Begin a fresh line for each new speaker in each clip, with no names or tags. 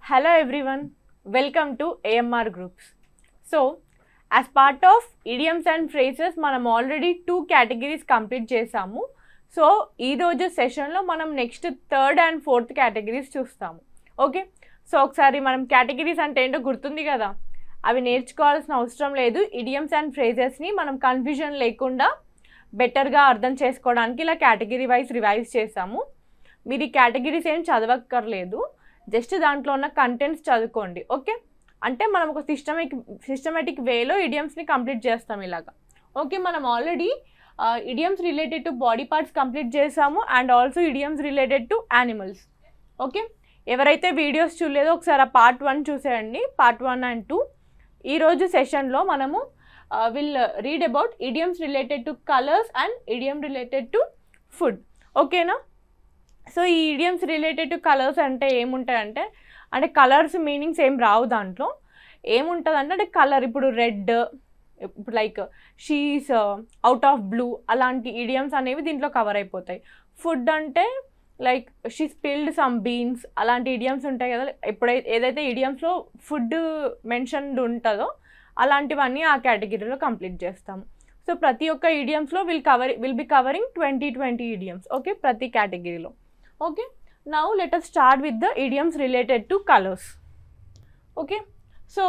Hello everyone, welcome to AMR Groups. So, as part of idioms and phrases, మనం already 2 categories complete చేసాము. So ఈ రోజు సెషన్లో మనం next third and fourth categories చూస్తాము. Okay, so ఒకసారి మనం కేటగిరీస్ అంటే ఏంటో గుర్తుంది కదా, అవి నేర్చుకోవాల్సిన అవసరం లేదు. ఇడియమ్స్ అండ్ ఫ్రేజెస్ని మనం కన్ఫ్యూజన్ లేకుండా బెటర్గా అర్థం చేసుకోవడానికి ఇలా కేటగిరీ వైజ్ రివైజ్ చేసాము. మీరు ఈ కేటగిరీస్ ఏం చదవక్కర్లేదు, జస్ట్ దాంట్లో ఉన్న కంటెంట్స్ చదువుకోండి. ఓకే, అంటే మనం ఒక సిస్టమేటిక్ వేలో ఇడియమ్స్ని కంప్లీట్ చేస్తాం ఇలాగా. ఓకే, మనం already idioms related to body parts complete చేసాము and also idioms related to animals. Okay, ఎవరైతే వీడియోస్ చూడలేదో ఒకసారి ఆ పార్ట్ 1 చూసేయండి, పార్ట్ 1 and 2. ఈరోజు సెషన్లో మనము will read about idioms related to colours and idiom related to food. ఓకేనా? సో ఈ ఇడియమ్స్ రిలేటెడ్ టు కలర్స్ అంటే ఏముంటాయంటే, అంటే కలర్స్ మీనింగ్స్ ఏం రావు దాంట్లో. ఏముంటుంది అంటే కలర్, ఇప్పుడు రెడ్, ఇప్పుడు like she's out of blue, అలాంటి ఇడియమ్స్ అనేవి దీంట్లో కవర్ అయిపోతాయి. ఫుడ్ అంటే like she spilled some beans, అలాంటి ఇడియమ్స్ ఉంటాయి కదా. ఏదైతే ఇడియమ్స్లో ఫుడ్ మెన్షన్డ్ ఉంటుందో అలాంటివన్నీ ఆ కేటగిరీలో కంప్లీట్ చేస్తాము. సో ప్రతి ఒక్క ఇడియమ్స్లో will be covering 20 idioms. Okay, ప్రతి కేటగిరీలో. Okay, now let us start with the idioms related to colours. Okay, so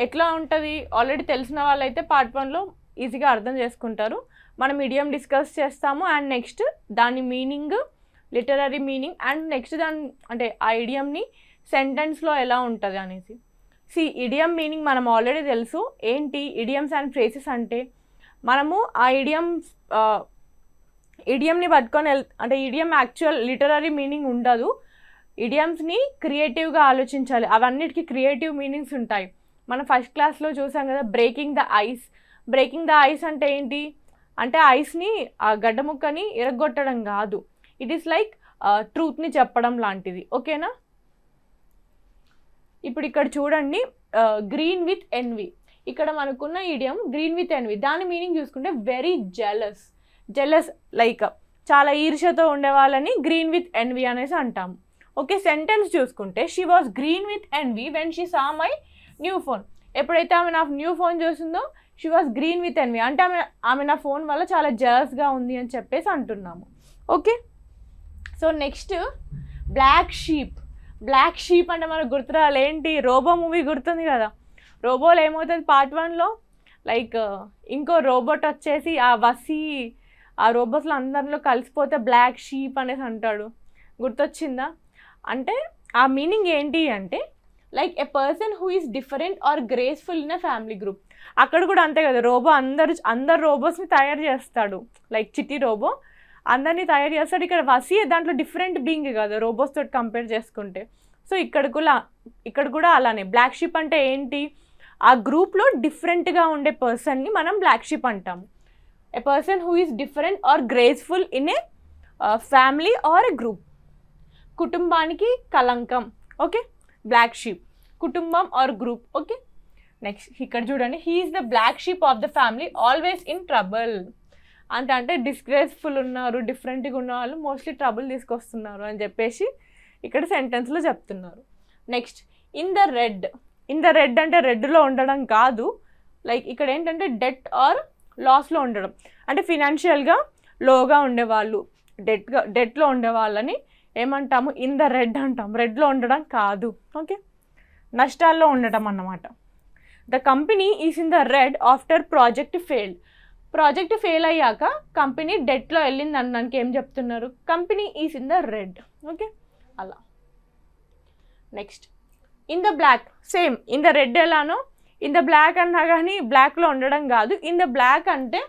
ఎట్లా ఉంటుంది ఆల్రెడీ తెలిసిన వాళ్ళైతే పార్ట్ 1లో ఈజీగా అర్థం చేసుకుంటారు. మనం ఇడియం డిస్కస్ చేస్తాము అండ్ నెక్స్ట్ దాని meaning, literary meaning, and next దాని అంటే ఆ ఇడియంని సెంటెన్స్లో ఎలా ఉంటుంది అనేసి. ఇడియం మీనింగ్ మనం ఆల్రెడీ తెలుసు. ఏంటి ఇడియమ్స్ అండ్ ఫ్రేసెస్ అంటే, మనము ఆ ఇడియంని పట్టుకొని అంటే ఇడియం యాక్చువల్ లిటరరీ మీనింగ్ ఉండదు. ఇడియమ్స్ని క్రియేటివ్గా ఆలోచించాలి, అవన్నిటికీ క్రియేటివ్ మీనింగ్స్ ఉంటాయి. మనం ఫస్ట్ క్లాస్లో చూసాం కదా, breaking the ice. Breaking the ice అంటే ఏంటి అంటే ఐస్ని, ఆ గడ్డ ముక్కని ఇరగొట్టడం కాదు, ఇట్ ఈస్ లైక్ ట్రూత్ని చెప్పడం లాంటిది. ఓకేనా? ఇప్పుడు ఇక్కడ చూడండి, గ్రీన్ విత్ ఎన్వి. ఇక్కడ మనకున్న ఇడియం గ్రీన్ విత్ ఎన్వి, దాని మీనింగ్ చూసుకుంటే వెరీ జెలస్. లైక్ చాలా ఈర్ష్యతో ఉండే వాళ్ళని గ్రీన్ విత్ ఎన్వి అనేసి అంటాము. ఓకే, సెంటెన్స్ చూసుకుంటే she was green with envy when she saw my new phone. ఎప్పుడైతే ఆమె నా న్యూ ఫోన్ చూసిందో she was green with envy అంటే ఆమె నా ఫోన్ వల్ల చాలా జెలస్గా ఉంది అని చెప్పేసి అంటున్నాము. Okay, so next black sheep. Black sheep అంటే మనకు గుర్తురాలి, ఏంటి రోబో మూవీ గుర్తుంది కదా. రోబోలో ఏమవుతుంది పార్ట్ 1లో, లైక్ ఇంకో రోబోట్ వచ్చేసి ఆ రోబోట్స్లో అందరిలో కలిసిపోతే బ్లాక్ షీప్ అనేసి అంటాడు. గుర్తొచ్చిందా? అంటే ఆ మీనింగ్ ఏంటి అంటే like a person who is different or graceful in a family group. అక్కడ కూడా అంతే కదా, రోబో అందరు రోబోట్స్ని తయారు చేస్తాడు, లైక్ చిట్టి రోబో అందరినీ తయారు చేస్తాడు. ఇక్కడ వసి దాంట్లో డిఫరెంట్ బీయింగ్ కదా రోబోస్ తోటి కంపేర్ చేసుకుంటే. సో ఇక్కడ కూడా అలానే బ్లాక్ షీప్ అంటే ఏంటి, ఆ గ్రూప్లో డిఫరెంట్గా ఉండే పర్సన్ని మనం బ్లాక్ షీప్ అంటాము. A person who is different or graceful in a family or a group. కుటుంబానికి కలంకం. ఓకే, బ్లాక్ షీప్, కుటుంబం ఆర్ గ్రూప్. ఓకే, నెక్స్ట్ ఇక్కడ చూడండి, he is the black sheep of the family always in trouble. అంటే disgraceful ఉన్నారు, డిఫరెంట్గా ఉన్న వాళ్ళు మోస్ట్లీ ట్రబుల్ తీసుకొస్తున్నారు అని చెప్పేసి ఇక్కడ సెంటెన్స్లో చెప్తున్నారు. Next in the red. In the red అంటే రెడ్లో ఉండడం కాదు, లైక్ ఇక్కడ ఏంటంటే డెట్ ఆర్ లాస్లో ఉండడం. అంటే ఫినాన్షియల్గా లోగా ఉండేవాళ్ళు, డెట్లో ఉండేవాళ్ళని ఏమంటాము, ఇన్ ద రెడ్ అంటాం. రెడ్లో ఉండడం కాదు. ఓకే, నష్టాల్లో ఉండటం అన్నమాట. The company is in the red after project failed. Project fail అయ్యాక కంపెనీ డెట్లో వెళ్ళింది అనడానికి ఏం చెప్తున్నారు, company is in the red. Okay, అలా. Next in the black. Same in the red ఎలానో ఇన్ ద బ్లాక్ అన్నా కానీ బ్లాక్లో ఉండడం కాదు. ఇన్ ద బ్లాక్ అంటే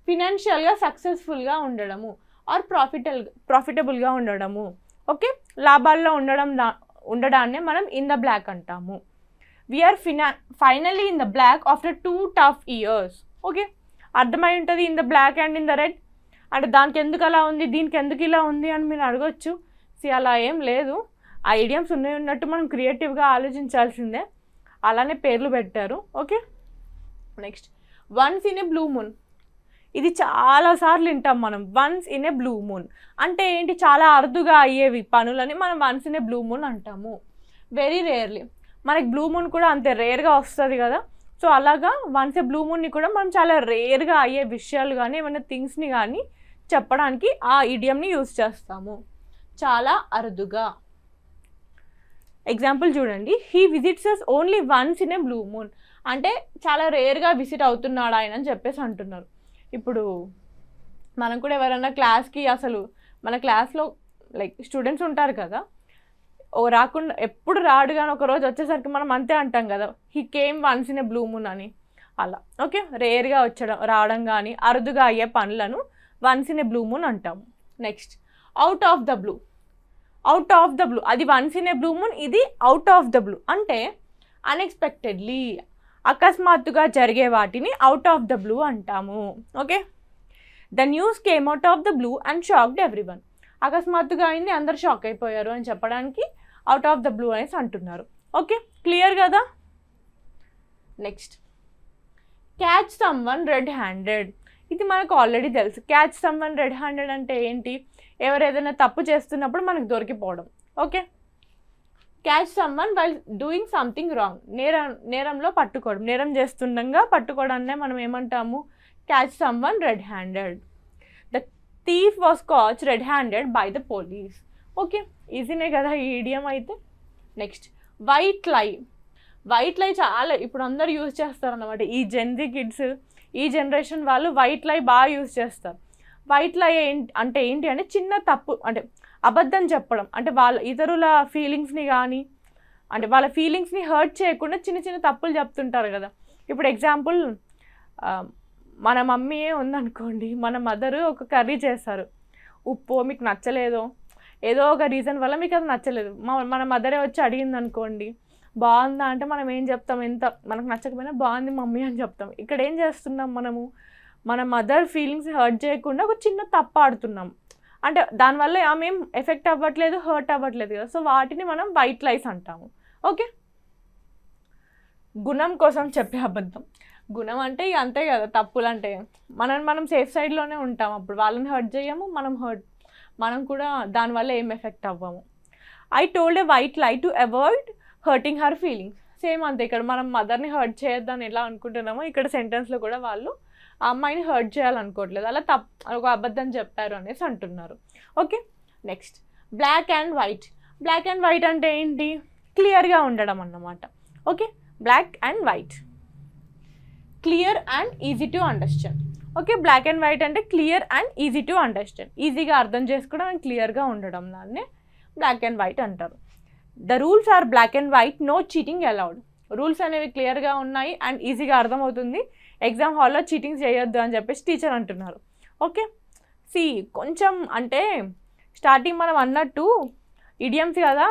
ఫినాన్షియల్గా సక్సెస్ఫుల్గా ఉండడము ఆర్ ప్రాఫిటబుల్గా ఉండడము. ఓకే, లాభాల్లో ఉండడాన్నే మనం ఇన్ ద బ్లాక్ అంటాము. We are finally in the black after 2 tough years. Okay, అర్థమై ఉంటుంది in the black and in the red అంటే దానికి ఎందుకు అలా ఉంది, దీనికి ఎందుకు ఇలా ఉంది అని మీరు అడగొచ్చు. అలా ఏం లేదు, ఆ ఐడియమ్స్ ఉన్నట్టు మనం క్రియేటివ్గా ఆలోచించాల్సిందే, అలానే పేర్లు పెట్టారు. Okay, next once in a blue moon. ఇది చాలాసార్లు వింటాం మనం, once in a blue moon అంటే ఏంటి, చాలా అరుదుగా అయ్యేవి పనులని మనం once in a blue moon అంటాము. Very rarely. మనకి బ్లూ మూన్ కూడా అంతే రేర్గా వస్తుంది కదా. సో అలాగా వన్స్ ఏ బ్లూ మూన్ని కూడా మనం చాలా రేర్గా అయ్యే విషయాలు కానీ ఏమైనా థింగ్స్ని కానీ చెప్పడానికి ఆ ఇడియంని యూజ్ చేస్తాము. చాలా అరుదుగా. ఎగ్జాంపుల్ చూడండి, he visits us only once in a blue moon. అంటే చాలా రేర్గా విజిట్ అవుతున్నాడు ఆయన అని చెప్పేసి అంటున్నారు. ఇప్పుడు మనం కూడా ఎవరైనా క్లాస్కి అసలు మన క్లాస్లో లైక్ స్టూడెంట్స్ ఉంటారు కదా, ఓ రాకుండా ఎప్పుడు రాడు కానీ ఒకరోజు వచ్చేసరికి మనం అంతే అంటాం కదా, he came once in a blue moon అని. అలా ఓకే, రేర్గా రావడం కానీ అరుదుగా అయ్యే పనులను once in a blue moon అంటాము. Next out of the blue. Out of the blue, అది once in a blue moon, ఇది అవుట్ ఆఫ్ ద బ్లూ. అంటే అన్ఎక్స్పెక్టెడ్లీ, అకస్మాత్తుగా జరిగే వాటిని అవుట్ ఆఫ్ ద బ్లూ అంటాము. Okay, the news came out of the blue and shocked everyone. అకస్మాత్తుగా అయింది, అందరు షాక్ అయిపోయారు అని చెప్పడానికి అవుట్ ఆఫ్ ద బ్లూ అనేసి అంటున్నారు. ఓకే, క్లియర్ కదా. Next catch someone red handed. ఇది మనకు ఆల్రెడీ తెలుసు. క్యాచ్ సమ్వన్ రెడ్ హ్యాండెడ్ అంటే ఏంటి? ఎవరు ఏదైనా తప్పు చేస్తున్నప్పుడు మనకు దొరికిపోవడం. Okay, catch someone while doing something wrong. నేరంలో పట్టుకోవడం, నేరం చేస్తుండగా పట్టుకోవడాన్నే మనం ఏమంటాము? Catch someone red handed. The thief was catch red handed by the police. Okay, ఈజీనే కదా ఈ ఇడియం అయితే. నెక్స్ట్ వైట్ లై. వైట్ లై చాలా ఇప్పుడు అందరు యూజ్ చేస్తారు అన్నమాట. ఈ జెన్జీ కిడ్స్, ఈ జనరేషన్ వాళ్ళు వైట్ లై బాగా యూజ్ చేస్తారు. వైట్ లై అంటే ఏంటి అంటే చిన్న తప్పు, అంటే అబద్ధం చెప్పడం. అంటే వాళ్ళ ఇతరుల ఫీలింగ్స్ని కానీ, అంటే వాళ్ళ ఫీలింగ్స్ని హర్ట్ చేయకుండా చిన్న చిన్న తప్పులు చెప్తుంటారు కదా. ఇప్పుడు ఎగ్జాంపుల్, మన మమ్మీయే ఉందనుకోండి, మన మదరు ఒక కర్రీ చేస్తారు, ఉప్పు మీకు నచ్చలేదో ఏదో ఒక రీజన్ వల్ల మీకు అది నచ్చలేదు, మన మదరే వచ్చి అడిగింది అనుకోండి, బాగుందా అంటే మనం ఏం చెప్తాం? ఎంత మనకు నచ్చకపోయినా బాగుంది మమ్మీ అని చెప్తాం. ఇక్కడ ఏం చేస్తున్నాం మనము? మన మదర్ ఫీలింగ్స్ హర్ట్ చేయకుండా ఒక చిన్న తప్పు ఆడుతున్నాం. అంటే దానివల్ల ఆమె ఏం ఎఫెక్ట్ అవ్వట్లేదు, హర్ట్ అవ్వట్లేదు కదా. సో వాటిని మనం వైట్ లైస్ అంటాము. ఓకే, గుణం కోసం చెప్పే అబద్ధం. గుణం అంటే ఇక అంతే కదా, తప్పులు అంటే మనం సేఫ్ సైడ్లోనే ఉంటాం. అప్పుడు వాళ్ళని హర్ట్ చేయము, మనం కూడా దానివల్ల ఏం ఎఫెక్ట్ అవ్వము. I told a white lie to avoid hurting her feelings. Same అంతే, ఇక్కడ మనం మదర్ని హర్ట్ చేయొద్దని ఎలా అనుకుంటున్నామో ఇక్కడ సెంటెన్స్లో కూడా వాళ్ళు ఆ అమ్మాయిని హర్ట్ చేయాలనుకోవట్లేదు, అలా ఒక అబద్ధం చెప్పారు అనేసి అంటున్నారు. Okay, next black and white. Black and white అంటే ఏంటి? క్లియర్గా ఉండడం అన్నమాట. Okay, black and white, clear and easy to understand. Okay, black and white అంటే clear and easy to understand, ఈజీగా అర్థం చేసుకోవడం అండ్ క్లియర్గా ఉండడం, దాన్నే బ్లాక్ అండ్ వైట్ అంటారు. The rules are black and white, no cheating allowed. Rules అనేవి క్లియర్గా ఉన్నాయి అండ్ ఈజీగా అర్థమవుతుంది, ఎగ్జామ్ హాల్లో చీటింగ్ చేయొద్దు అని చెప్పేసి టీచర్ అంటున్నారు. ఓకే, కొంచెం అంటే స్టార్టింగ్ మనం అన్నట్టు ఇడియమ్స్ కదా,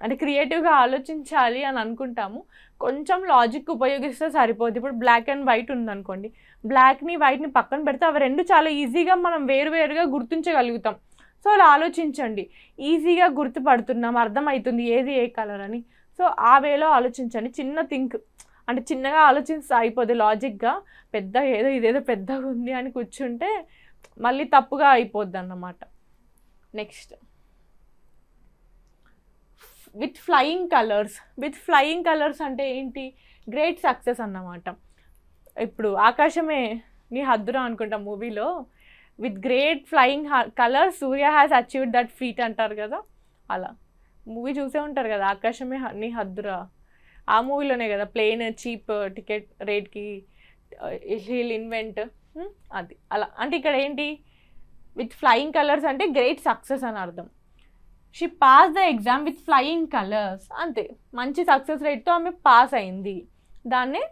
అంటే క్రియేటివ్గా ఆలోచించాలి అని అనుకుంటాము, కొంచెం లాజిక్ ఉపయోగిస్తే సరిపోద్ది. ఇప్పుడు బ్లాక్ అండ్ వైట్ ఉందనుకోండి, బ్లాక్ని వైట్ని పక్కన పెడితే అవి రెండు చాలా ఈజీగా మనం వేరువేరుగా గుర్తించగలుగుతాం. సో అలా ఆలోచించండి, ఈజీగా గుర్తుపడుతున్నాం, అర్థమవుతుంది ఏది ఏ కలర్ అని. సో ఆ వేలో ఆలోచించండి, అంటే చిన్నగా ఆలోచిస్తే అయిపోద్ది లాజిక్గా. ఇదేదో పెద్దగా ఉంది అని కూర్చుంటే మళ్ళీ తప్పుగా అయిపోద్ది అన్నమాట. Next with flying colours. With flying colours అంటే ఏంటి? గ్రేట్ సక్సెస్ అన్నమాట. ఇప్పుడు ఆకాశమే నీ హద్దురా అనుకుంటా మూవీలో, with great flying colours Surya has achieved that feet అంటారు కదా. అలా మూవీ చూసే ఉంటారు కదా, ఆకాశమే నీ హద్దురా. ఆ మూవీలోనే కదా ప్లేన్ చీప్ టికెట్ రేట్కి హీల్ ఇన్వెంట్, అది అలా. అంటే ఇక్కడ ఏంటి? విత్ ఫ్లయింగ్ కలర్స్ అంటే గ్రేట్ సక్సెస్ అని అర్థం. She pass the exam with flying colours, అంతే, మంచి సక్సెస్ రేట్తో ఆమె పాస్ అయింది, దాన్నే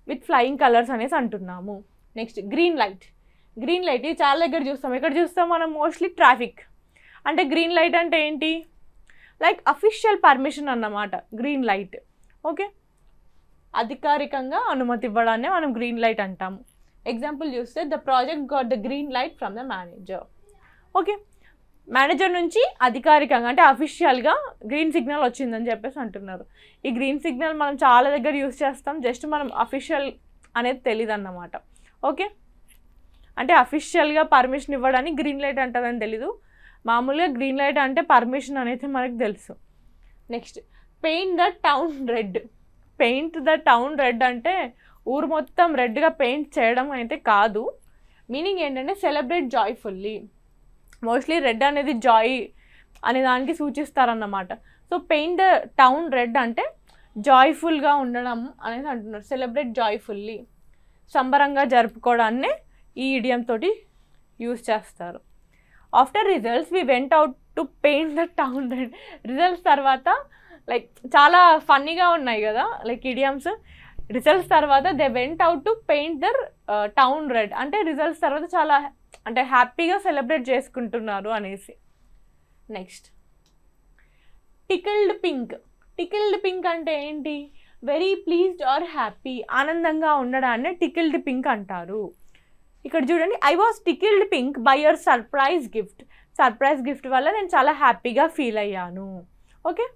విత్ ఫ్లయింగ్ కలర్స్ అనేసి అంటున్నాము. Next green light. Green light ఇది చాలా దగ్గర చూస్తాం. ఎక్కడ చూస్తాం మనం? Mostly traffic. అంటే గ్రీన్ లైట్ అంటే ఏంటి? లైక్ అఫీషియల్ పర్మిషన్ అన్నమాట గ్రీన్ లైట్. ఓకే, అధికారికంగా అనుమతి ఇవ్వడాన్ని మనం గ్రీన్ లైట్ అంటాము. ఎగ్జాంపుల్ చూస్తే the project got the green light from the manager. Okay, manager నుంచి అధికారికంగా అంటే అఫీషియల్గా గ్రీన్ సిగ్నల్ వచ్చిందని చెప్పేసి అంటున్నారు. ఈ గ్రీన్ సిగ్నల్ మనం చాలా దగ్గర యూజ్ చేస్తాం, జస్ట్ మనం అఫీషియల్ అనేది తెలియదు అన్నమాట. ఓకే, అంటే అఫీషియల్గా పర్మిషన్ ఇవ్వడానికి గ్రీన్ లైట్ అంటుందని తెలీదు, మామూలుగా గ్రీన్ లైట్ అంటే పర్మిషన్ అనేది మనకు తెలుసు. Next paint the town red. Paint the town red అంటే ఊరు మొత్తం రెడ్గా పెయింట్ చేయడం అయితే కాదు. మీనింగ్ ఏంటంటే సెలబ్రేట్ జాయ్ఫుల్లీ. మోస్ట్లీ రెడ్ అనేది జాయ్ అనే దానికి సూచిస్తారన్నమాట. So paint the town red అంటే జాయ్ఫుల్గా ఉండడం అనేది అంటున్నారు. సెలబ్రేట్ జాయ్ఫుల్లీ, సంబరంగా జరుపుకోవడాన్నే ఈ ఇడియం తోటి యూజ్ చేస్తారు. After results we went out to paint the town red. Results తర్వాత లైక్ చాలా ఫన్నీగా ఉన్నాయి కదా లైక్ ఇడియమ్స్. రిజల్ట్స్ తర్వాత they went out to paint their town red అంటే రిజల్ట్స్ తర్వాత చాలా అంటే హ్యాపీగా సెలబ్రేట్ చేసుకుంటున్నారు అనేసి. Next tickled pink. Tickled pink అంటే ఏంటి? వెరీ ప్లీజ్డ్ ఆర్ హ్యాపీ, ఆనందంగా ఉండడాన్ని టికిల్డ్ పింక్ అంటారు. ఇక్కడ చూడండి, I was tickled pink by your surprise gift. Surprise gift వల్ల నేను చాలా హ్యాపీగా ఫీల్ అయ్యాను. ఓకే.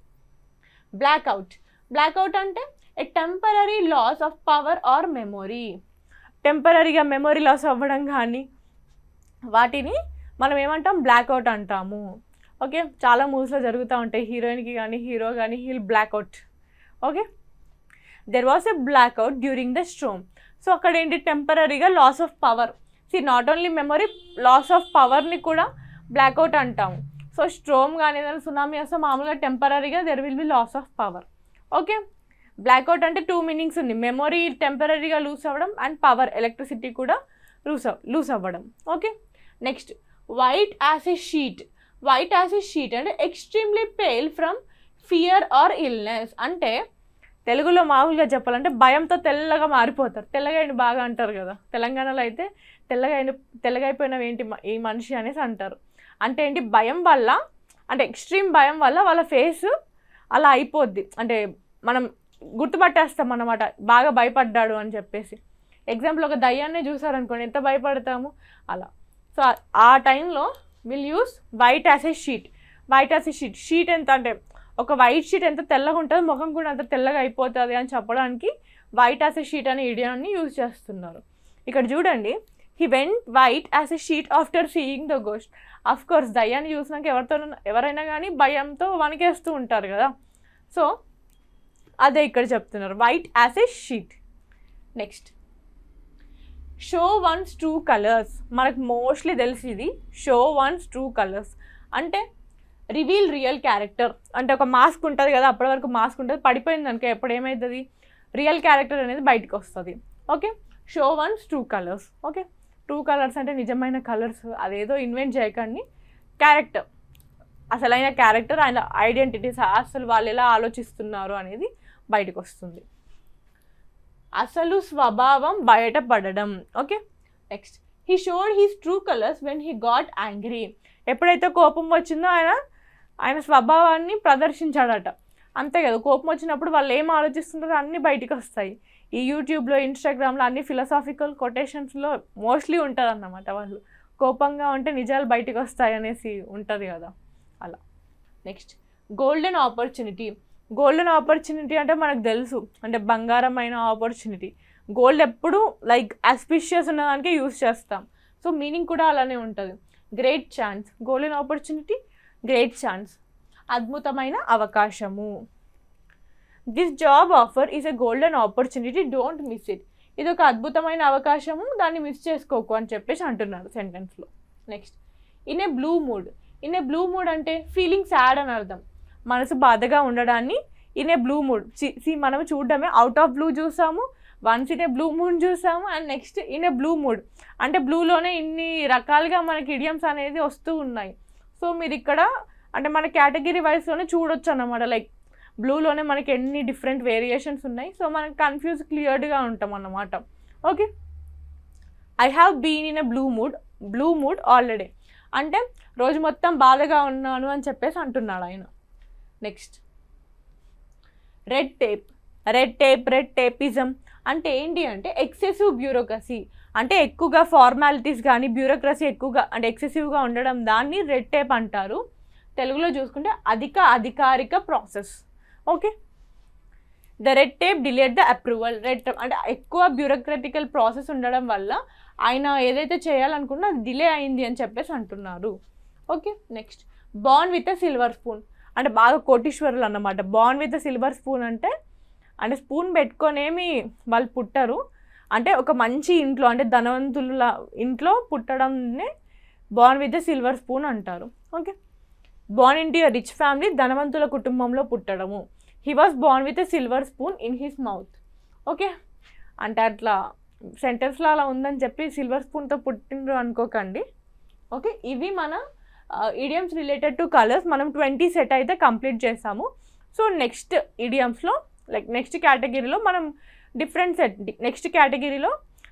బ్లాక్అవుట్. బ్లాక్అవుట్ అంటే a temporary loss of power or memory. టెంపరరీగా మెమొరీ లాస్ అవ్వడం కానీ వాటిని మనం ఏమంటాం? బ్లాక్అవుట్ అంటాము. ఓకే, చాలా మూవీస్లో జరుగుతూ ఉంటాయి. హీరోయిన్కి కానీ హీరో కానీ హీల్ blackout. Okay, there was a blackout during the storm. So అక్కడ ఏంటి? టెంపరరీగా లాస్ ఆఫ్ పవర్. సి not only memory, loss of పవర్ని కూడా బ్లాక్అవుట్ అంటాము. సో స్ట్రోమ్ కానీ ఏదైనా సునామీ వస్తే మామూలుగా టెంపరరీగా there will be loss of power. Okay, blackout అంటే 2 మీనింగ్స్ ఉంది. మెమొరీ టెంపరరీగా లూజ్ అవ్వడం అండ్ పవర్ ఎలక్ట్రిసిటీ కూడా లూజ్ అవ్వడం. Okay. Next white as a sheet. White as a sheet అంటే extremely pale from fear or illness. అంటే తెలుగులో మామూలుగా చెప్పాలంటే భయంతో తెల్లగా మారిపోతారు. తెల్లగైన బాగా అంటారు కదా, తెలంగాణలో అయితే తెల్లగైపోయినవి ఏంటి ఈ మనిషి అనేసి అంటారు. అంటే ఏంటి? భయం వల్ల, అంటే ఎక్స్ట్రీమ్ భయం వల్ల వాళ్ళ ఫేస్ అలా అయిపోద్ది. అంటే మనం గుర్తుపట్టేస్తాం అన్నమాట, బాగా భయపడ్డాడు అని చెప్పేసి. ఎగ్జాంపుల్ ఒక దయ్యాన్నే చూసారనుకోండి, ఎంత భయపడతాము అలా. సో ఆ టైంలో will use white as a sheet. White as a sheet. Sheet ఎంత అంటే ఒక వైట్ షీట్ ఎంత తెల్లగా ఉంటుంది, ముఖం కూడా అంత తెల్లగా అయిపోతుంది అని చెప్పడానికి వైట్ యాజ్ ఎ షీట్ అనే ఇడియాన్ని యూజ్ చేస్తున్నారు. ఇక్కడ చూడండి, he went white as a sheet after seeing the ghost. Of course దయ్యాన్ని చూసినాక ఎవరైనా కానీ భయంతో వణికేస్తూ ఉంటారు కదా. సో అదే ఇక్కడ చెప్తున్నారు, white as a sheet. Next show once true colours. మనకు మోస్ట్లీ తెలిసి ఇది షో వన్స్ ట్రూ కలర్స్ అంటే రివీల్ రియల్ క్యారెక్టర్. అంటే ఒక మాస్క్ ఉంటుంది కదా, అప్పటి వరకు మాస్క్ ఉంటుంది, పడిపోయింది అనుకో ఎప్పుడు ఏమవుతుంది? రియల్ క్యారెక్టర్ అనేది బయటకు వస్తుంది. Okay, show once true colours. Okay, true colours అంటే నిజమైన కలర్స్, అదేదో ఇన్వెంట్ చేయకండి. క్యారెక్టర్, అసలైన క్యారెక్టర్, ఆయన ఐడెంటిటీస్, అసలు వాళ్ళు ఎలా ఆలోచిస్తున్నారు అనేది బయటకు వస్తుంది. అసలు స్వభావం బయటపడడం. Okay. Next he showed he's true colours when he got angry. ఎప్పుడైతే కోపం వచ్చిందో ఆయన స్వభావాన్ని ప్రదర్శించాడట. అంతే కదా, కోపం వచ్చినప్పుడు వాళ్ళు ఏం ఆలోచిస్తున్నారో అన్నీ బయటకు వస్తాయి. ఈ యూట్యూబ్లో, ఇన్స్టాగ్రామ్లో అన్ని ఫిలాసాఫికల్ కొటేషన్స్లో మోస్ట్లీ ఉంటుంది అన్నమాట. వాళ్ళు కోపంగా ఉంటే నిజాలు బయటకు వస్తాయి అనేసి ఉంటుంది కదా, అలా. Next golden opportunity. Golden opportunity అంటే మనకు తెలుసు, అంటే బంగారమైన ఆపర్చునిటీ. గోల్డ్ ఎప్పుడు లైక్ ఆస్పిషియస్ ఉన్నదానికే యూజ్ చేస్తాం. సో మీనింగ్ కూడా అలానే ఉంటుంది. Great chance. Golden opportunity, great chance, అద్భుతమైన అవకాశము. This job offer is a golden opportunity, don't miss it. ఇది ఒక అద్భుతమైన అవకాశము, దాన్ని మిస్ చేసుకోకు అని చెప్పేసి అంటున్నారు సెంటెన్స్లో. Next in a blue mood. In a blue mood అంటే ఫీలింగ్ సాడ్ అని అర్థం. మనసు బాధగా ఉండడాన్ని ఇన్ ఏ బ్లూ మూడ్. మనం చూడడమే, అవుట్ ఆఫ్ బ్లూ చూసాము, once in a blue mood చూసాము, and next in a blue mood అంటే బ్లూలోనే ఇన్ని రకాలుగా మనకి ఇడియమ్స్ అనేది వస్తూ ఉన్నాయి. సో మీరు ఇక్కడ అంటే మన కేటగిరీ వైజ్లోనే చూడొచ్చు అన్నమాట. లైక్ బ్లూలోనే మనకి ఎన్ని డిఫరెంట్ వేరియేషన్స్ ఉన్నాయి. సో మనకి కన్ఫ్యూజ్ క్లియర్డ్గా ఉంటాం అన్నమాట. Okay, I have been in a blue mood already అంటే రోజు మొత్తం బాధగా ఉన్నాను అని చెప్పేసి అంటున్నాడు ఆయన. నెక్స్ట్ రెడ్ టేపిజం అంటే ఏంటి అంటే ఎక్సెసివ్ బ్యూరోక్రసీ. అంటే ఎక్కువగా ఫార్మాలిటీస్ కానీ బ్యూరోక్రసీ ఎక్కువగా అంటే ఎక్సెసివ్గా ఉండడం, దాన్ని రెడ్ టేప్ అంటారు. తెలుగులో చూసుకుంటే అధికారిక process. Okay, the red tape delayed the approval. Red tape అంటే ఎక్కువ బ్యూరోక్రటికల్ ప్రాసెస్ ఉండడం వల్ల ఆయన ఏదైతే చేయాలనుకున్నా అది డిలే అయింది అని చెప్పేసి అంటున్నారు. Okay, next born with a silver spoon అంటే బాగా కోటీశ్వరులు అన్నమాట. బార్న్ విత్ సిల్వర్ స్పూన్ అంటే స్పూన్ పెట్టుకొనేమి వాళ్ళు పుట్టరు, అంటే ఒక మంచి ఇంట్లో అంటే ధనవంతుల ఇంట్లో పుట్టడంనే బార్న్ విత్ సిల్వర్ స్పూన్ అంటారు. Okay, born into a rich family, ధనవంతుల కుటుంబంలో పుట్టడము. He was born with a silver spoon in his mouth. Okay, అంటే అట్లా సెంటెన్స్లో అలా ఉందని చెప్పి సిల్వర్ స్పూన్తో పుట్టినరు అనుకోకండి. ఓకే, ఇవి మన ఇడియమ్స్ రిలేటెడ్ టు కలర్స్. మనం 20 సెట్ అయితే కంప్లీట్ చేసాము. సో నెక్స్ట్ ఇడియమ్స్లో లైక్ నెక్స్ట్ కేటగిరీలో మనం డిఫరెంట్ సెట్, నెక్స్ట్ కేటగిరీలో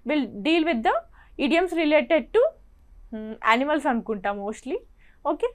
will deal with the idioms related to animals అనుకుంటా మోస్ట్లీ. ఓకే.